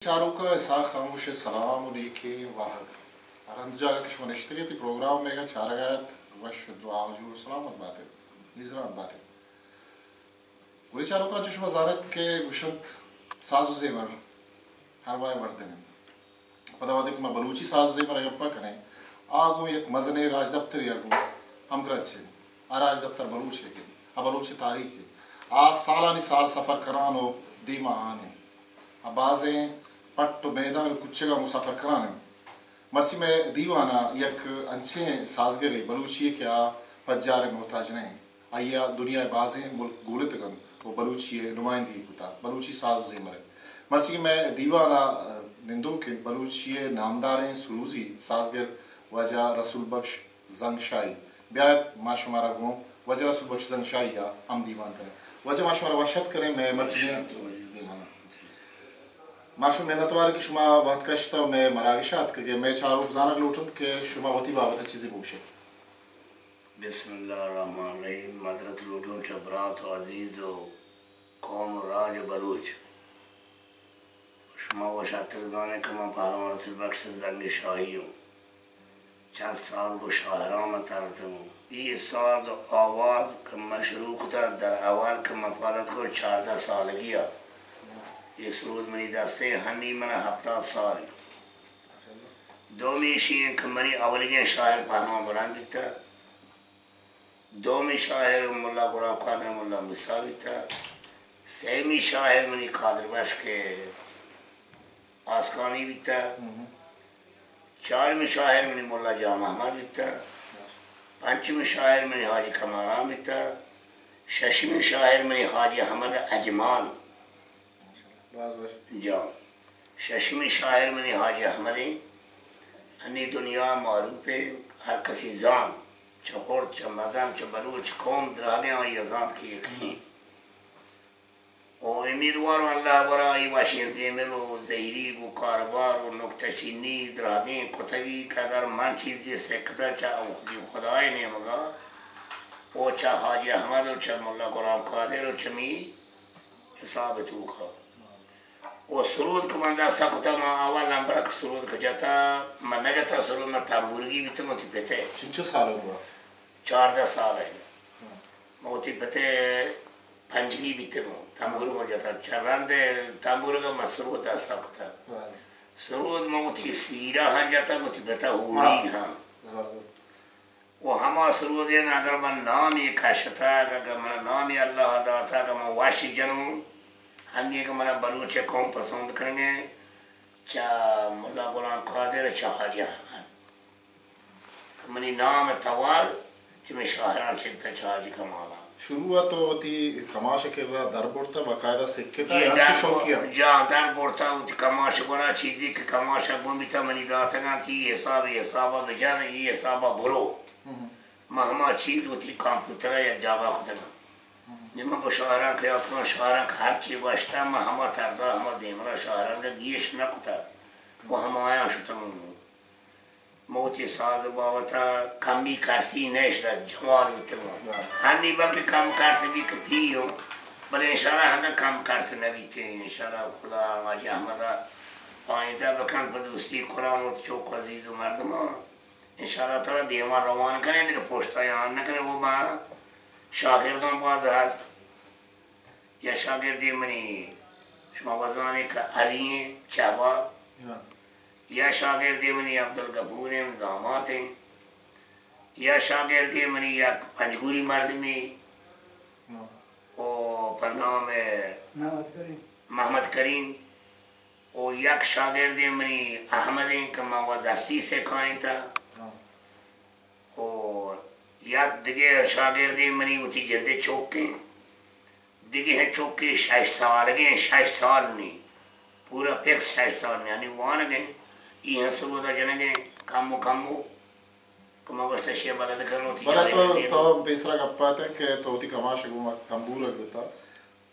चारों का ऐसा खामोश सलाम उलेके वाहक अरंजा किश नश्तरियत प्रोग्राम में चारगात वश दुआ जो सलामत बात निजरान बात उली चारों का जुश मजारत के गुशंत साजु ज़ेवर हरवाए वर्दन पदावदिक में बलूची साजु ज़ेवर यप्पा कने आगो एक मजने राज दफ्तर यागो हम ग्रंचे आ राज दफ्तर बलूच है कि आ बलूच तारीख है आ सालानी साल सफ़र करानो दीमा आने अबाज़ें पट्ट मैदान कुच्चगा मुसाफर कराने मर्सी में दीवाना यक अंचे साजगरे बलूची क्या पज्जार मोहताज नहीं आया दुनिया बाज़ें मुल्क गोलत गन वो बलूची नुमाइंदगी होता बलूची साज ज़ेमरे मर्सी में दीवाना निंदों के बलूची नामदारें सुरूजी साजगर वजह रसूल बख्श जंगशाही ब्यात माशुमारा गो वजह रसूल बख्श जंगशाही या हम दीवान करें वजह माशुमारा वशत करें मैं मर्सी माशु मेहनत वाले की शुमा बात कश्ता में मरागिशात के मैं चारों जाना लूटूं के शुमा होती बात चीज़ें पूछे बिस्मिल्लाहिर्रहमानिर्रहीम मदरत लूटूं शबरात अजीज़ कौम राज बलूच शुमा वशातर जाने कमा पारों रसूल बख्श जंग शाही हूँ चंद साल को शाहरान तरत हूँ ये साज आवाज़ का मशरूक था दर अवाल का मफादत को 14 साल किया ये सुरूद मनी दस्ते हनी मना हफ्ता साल दोमी शीं कमरी अवलिगे शायर पहनवा बुलान बिता दोमी शायर मुल्ला गुलाम कादर मुल्ला मुसा बिता सेमी शायर मनी कादर बश के आसकानी बिता चारमी शायर मनी मुल्ला जाम अहमद बिता पंचमी शायर मनी हाजी कमाराम बिता शशमी शायर मनी हाजी अहमद अजमान जान शशमी शायर मनी हाजी अहमद अन्नी दुनिया मारूफे हर कसी जान चौड़ च मजम च बलूच कौम दराने और यजात की कहीं और उम्मीदवार अल्लाह बराई वाशिन ज़ेमिलो ज़हीरी वो कारबार और नुक्तशीनी दराने कुतगी का अगर मन चीज़ से कता चाह खुदाए ने मगा ओ चाह हाजी अहमद और चाह मुल्ला गुलाम कादिर और चमी हिसाब तू का वो सुरूद कमांदा सकता माँ अवल नंबर का सुरूद कजाता मन जाता सुरूद में तांबूरगी भी तो मोती पते चिंचो साल हुआ 14 साल है मोती पते पंजगी भी तो तांबूर में जाता चरांदे तांबूर का मसरूद आ सकता सुरूद मोती सीरा हाँ जाता मोती पता हुई हाँ वो हमारा सुरूद है ना अगर मन नाम ये काशता अगर मन नाम ये अल्लाह दाता का मैं वाशी जनूं हन्नी का मना बलूचे कौन पसंद करेंगे चा मुल्ला गुलाम कादिर चा हाजी अहमद मनी नाम तवार जिसमें शाहरान चिंता चा हाजी कमाला शुरुआत तो होती कमाश के रहा दरबोरता बाकायदा सिक्के था यार शौकिया जा दरबोरता होती कमाश बड़ा चीज़ी के कमाश गुमिता मनी दाता ना थी हिसाब बेजान ये हिसाब बुरो महमा चीज़ होती कंप्यूटर या जावा खुदना निम्न को शाहरा के आत्मा शाहरा हर चीज़ बचता मैं हम तरजा हम देमरा शाहरा का गियश न कुता वो हम आया शुतम मोती साध बावता कमी करसी नेशा जवान उतम हनी बल्कि कम करसी भी कफीर हो बने इशारा हंगा कम करसी नबी थे इशारा खुदा वाजी अहमदा पाइदा बकन बदुस्ती कुरान उत चौक अजीज़ मर्दमा इशारा थोड़ा देवा रवान करें लेकिन पोस्टा यान न करें वो माँ शागिर्दों बाज़ या शागिर्दी मनी शुमा वज़ाने का अली चाबा या शागिर्दी मनी अब्दुल गफूर निज़ामात हैं या शागिर्दी मनी या पंजगूरी मर्द में ओ पन्ना में मोहम्मद करीम ओ यक शागिर्दी मनी अहमद कमा व दस्ती से खाएं था और या दिगे शागिर्दी मनी उसी जंदे चौके दिगे है चौके 6 साल गए 6 साल नहीं पूरा फिक्स 6 साल यानी वान गए ये सुबह जने काम कमागोस्ता शेयर बलद करो थी बड़ा तो बेसरा गप्पा थे कि तो ती कमाश गुमा तंबूरा गता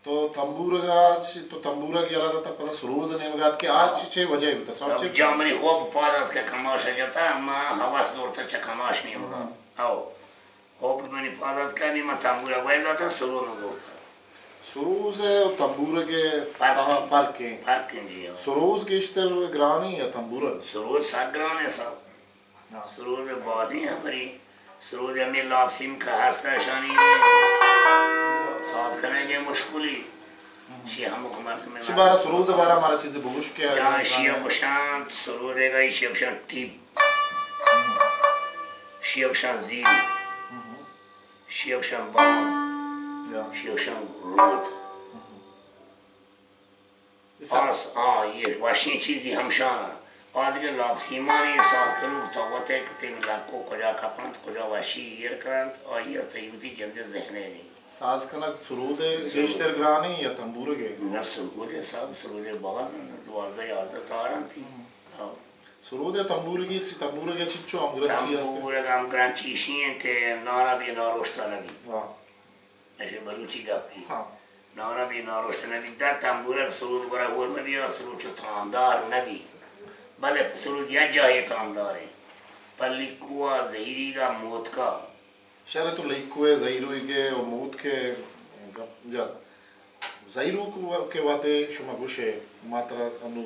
तो तंबूरा की अलावा तक पता सुरूद ने मगात के आज चे वजह होता सब चे जामनी होप पादर के कमाश जाता मां हवास दूर तक कमाश नहीं मगा आओ होप मनी पादत का नहीं मैं तंबूरा वेला था सुरूद दूर था سروز تنبورة فرق जी سروز گشتر گرانی یا تنبورة سرود سگران है सब سرود बाजी है बड़ी سرود हमें लापसीम का हस्ता शानी साथ करेंगे मुश्किली شيء هم كمان شي بارا سرود بارا مارا چیز بگوش که یا شیعه بشان سرود گای شیعه بشان تیب شیعه بشان زیل شیعه بشان بام شیعه بشان رود ये वाशी चीज़ी हमशाना आदि लापसीमानी साथ करूँ तो वते कते लाको कुजा कपांत कुजा वाशी ये करंत और ये तयुती जंदे ज़हने नहीं साज कनक सुरूदे गेश्तर ग्रानी या तंबूरे के न सुरूदे सब सुरूदे बाज़ न दुआज़े आज़त आरंती सुरूदे तंबूरे की चिच्चो अमगरत चीज़ तंबूरे का अमगरत चीज़ें के नारा भी नारोस्ता नबी ऐसे बलूची गापी नारा भी नारोस्ता नबी दा तंबूरे सुरूद बरा हुआ में भी आ सुरूद जो तांदार नबी भले सुरूद या जाए तांदार है पल्ली कुआ ज़हीरी का मौत का शरत लिखुए ज़हीरू के और मौत के जब ज़हीरू के वाते शुमा गुशे मात्रा अनु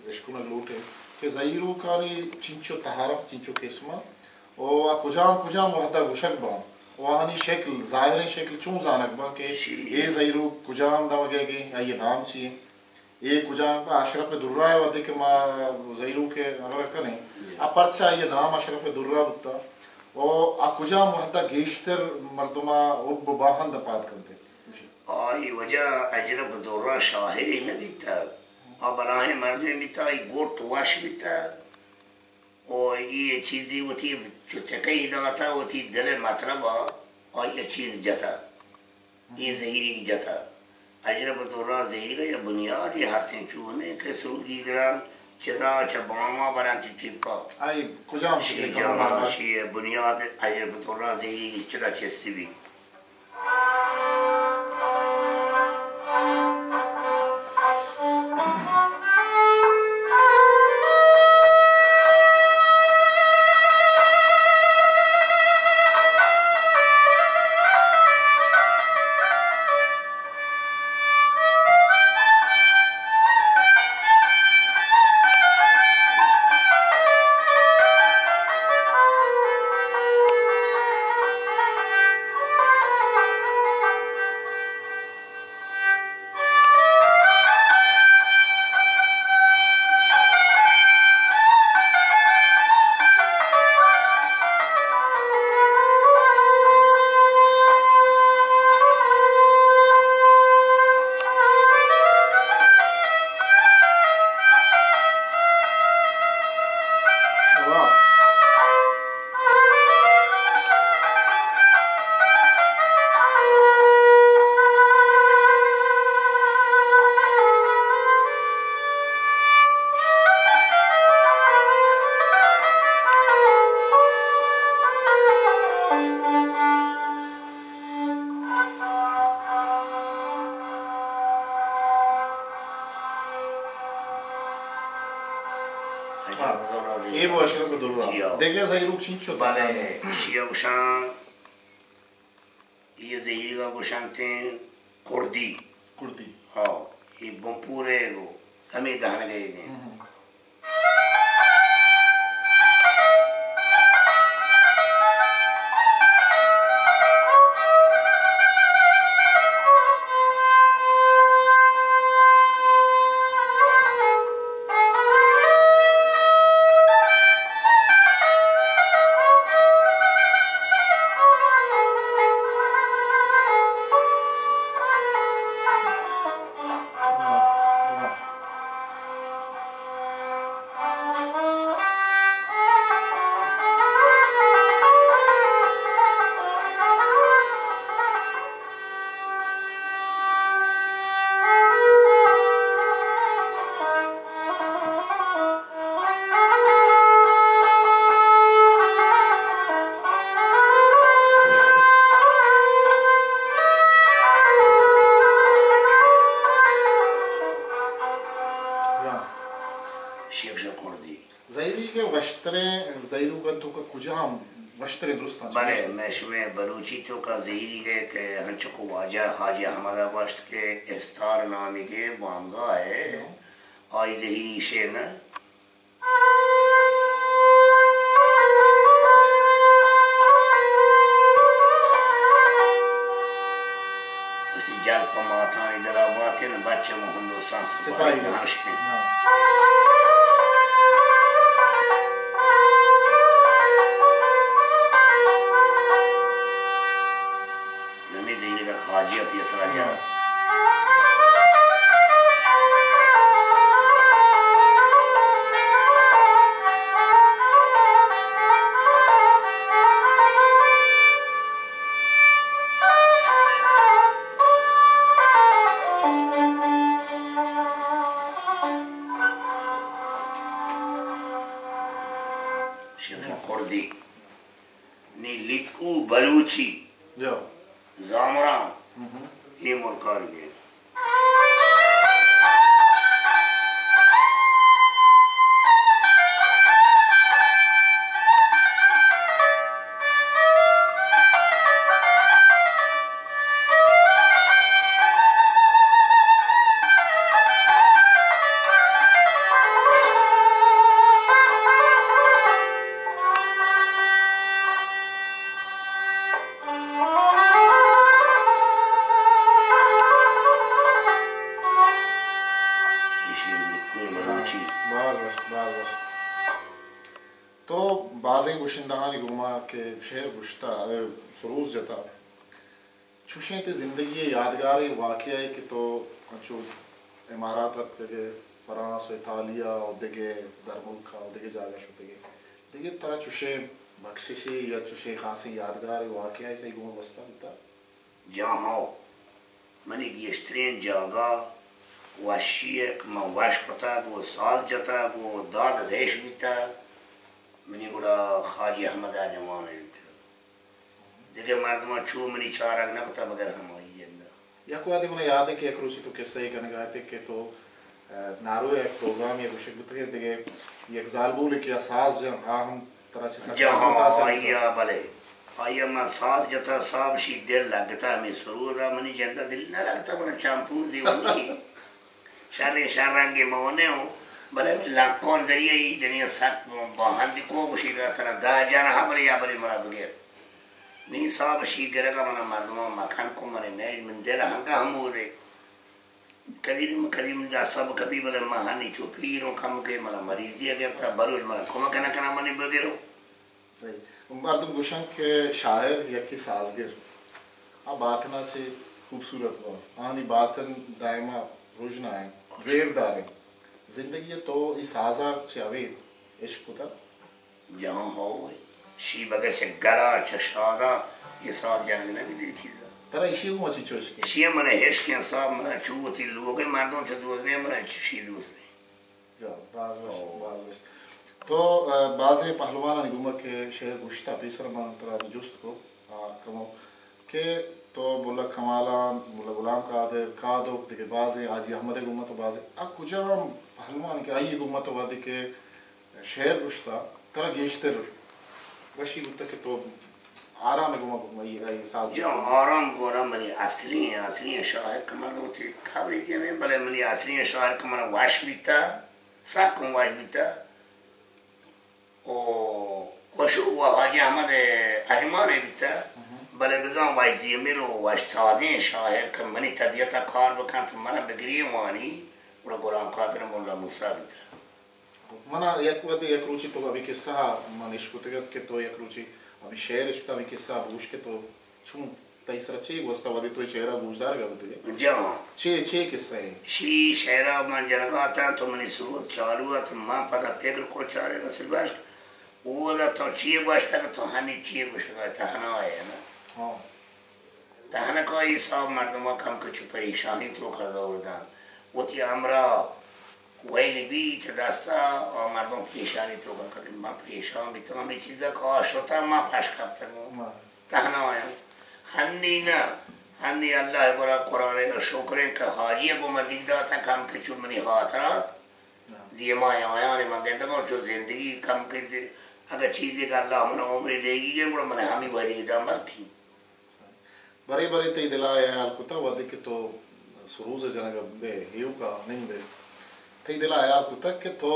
इश्कुना लूटे के ज़हीरू का नी चिंचो तहारा चिंचो केस्मा और कुजाम वहदा गुशक बा वहानी शक्ल ज़ाहिरी शक्ल चूं जानक बा के ये ज़हीरू कुजाम दावगे की ये नाम ची ये कुजाम का अशरफ दुर्रा है वाते के माँ ज़हीरू के अगर कने अपरचा ये नाम अशरफ दुर्रा बुता और कुजाम वहदा गेश्तर मर्दमा उब बाहन दपात करते आई वजह अजरफ दुर्रा शाहिरी नबी था और बनाए मर्दे भी था ये गोट वाश भी था और ये चीज़ें वो थी जो तकई दवा था वो थी दले मतलब और ये चीज़ जता ये ज़हीरी की जता अजरफ दुर्रा ज़हीरी का ये बुनियादी हासिल चूने के सरूदी ग्राम चदा चबामा बना चिट्ठीपा आई कुजाम शी बुनियाद अजरफ दुर्रा ज़हीरी की चदा चेस्ती भी ये वो अशरफ दुर्रा देखे ज़हीरू चिंचो भले शिया गुशान ये ज़हीरी का गुशानते कुर्दी हाँ ये बंपूरे वो हमें दहन गए थे वशतरे दुरुस्त बले मैशमे बलूची तो का ज़हीरी के हंचको वाजा हाजी हमदा वश्त के इस्तार नामी के बांगा है आई ज़हीरी शे में उसकी जल पमाता इधर आवाते न बच्चे मोहम्मद सिपाही हाशके नमी ज़हीरी का खाजी अपनी असरा जा नी लिक्कू बलूची जो ज़ामरान ये मुल्कार गए तो बाज़ें गुशिंदानी गुमा के शहर गुश्ता सरूज जता छुशे ते ज़िंदगी यादगार वाक़या है कि तो अच्छो इमारात के फ्रांस इतालिया और दिगे दर मुल्क और दिगे जागा शो दिगे तरह चुशे बख्शिशे या चुशे खासी यादगार वाक़या है सही गुमा बस्ता बता जहाँ मनी की स्ट्रेन जागा वाशियक म वाश कता वो साज जता वो दाद देश बीता मनी गुड़ा खाजी अहमद जमान है देखे मर्दमा छू मनी चार अगना कता मगर हम आई जंदा या को आदि मुझे याद है कि एक रोज़ तो किस्सा ही करने गए थे कि तो नारो एक प्रोग्राम ये कुछ बुतरे दिगे ये ज़ालबूल के असास जहाँ हम तरह से जहाँ आया बले आया मैं साज जता साब शी दिल लगता मैं सुरूदा मनी जंदा दिल न लगता बना चंपू जीवनी शारे शारंगे मोने हो बले में लाखों जरिए ही जनिया साथ बहांदी को कुछ का तरह दाजान हाँ बरे या बरे मरा बगैर नहीं साब शी करेगा मना मर्दमा मखान को मरे नहीं मन दिल हंगा हम हो रहे करीम जा सब कभी बले महानी चुपीरों कम के मना मरीज़ी अगर था बरोज मना कुमा कना मनी बगैरो सही मर्दम गुशन के शायर या की साजगिर अब बात ना से खूबसूरत हुआ आनी बातन दायमा रोजना है ज़ेरदार है ज़िंदगी तो इस आज़ा चावेद इश्क होता जहाँ हो शी बगैर से गला चशादा ये साथ जाने ने भी दी चीज़ तरह इसी को मची चोश के शी मने हेश के साथ मना चूती लोगे मर्दों से दोस्त ने मना शी दोस्त ने जो बाज़ तो बाज़े पहलवान निगुमा के शहर गुश्ता पीसर मान तरह जुस्त को कमो के तो बोला कमाला बोला गुलाम कादिर कादो दिखे बाज़े आजी अहमद गुमा तो बाज़े कुजा पहलवान के आई गुमा तो वादी के शहर गुश्ता तरह गेश्तर वशी गुत्ता के तो आराम गुमा गुमा ये आई साज जो आराम गोरा मनी असली शायर कमर होते खबर थी हमें भले मनी असली शायर कमर वाश बीता सब कम वाश बीता ओ वशु वो हाजी अहमद अजमान बीता बले बिज़ां वाइज़ी मेलो वाश साज़ें शायर का मनी तबीयत कार बकान तो मना बगरी वानी उड़ा गुलाम कादिर मुल्ला मूसा बीता मना एक रुचि तो अभी किस्सा मनीष कुतगत के तो एक रुचि अभी शेर इश्ता अभी किस्सा बूझ के तो छूं तैसरा चे वस्ता वादी तो शेरा बूझदार का बतले जहाँ चे किस्सा है शी शेरा मन जनगा था तो मनी शुरू चालू हुआ तो माँ पता पेगर को चारे रसूल बाश वो दा तो चे बाश तक तो हानि चे बाश का तहना है ना हाँ तहना का ये सब मर्दमा कम कुछ परेशानी तो का दौर दा वो ती अमरा वही भी चदासा और मर्दों परेशानी तो का कभी माँ परेशान भी तमाम चीज़ें का आशोता माँ पास करते हैं तहना है हन्नी अल्लाह बरा कुरान का शुक्र का हाजिया को मदीदा था कम के चुमनी हाथरात दिए माँ आया ने मगे तो जो जिंदगी कम के अगर चीज़ें का अल्लाह मन उम्र देगी ये बड़ा मन हामी भरी की दाम बरती बरे बरे ते दिला या कुता वादे के तो सुरूज जनग बे हिउ का नहीं बे ते दिला या कुता के तो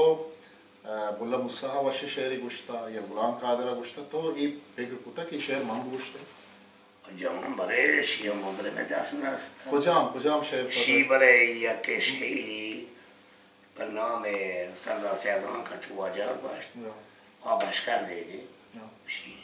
बुल्ला मुसाहा वश शेरी गुश्ता या गुलाम कादरा गुश्ता तो ये बेग कुता की शेर मंग गुश्ते जम बरे शियम बरे में दासना कुजाम शेर शी बरे या के शेरी पर नाम सरदार सैयदना का चुआ जा बाश आ बाश कर देगी शी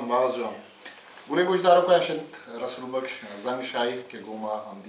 बाज़ जॉन गुने गुजदारों का अशंत रसूल बख्श जंग शाही के गोमा हम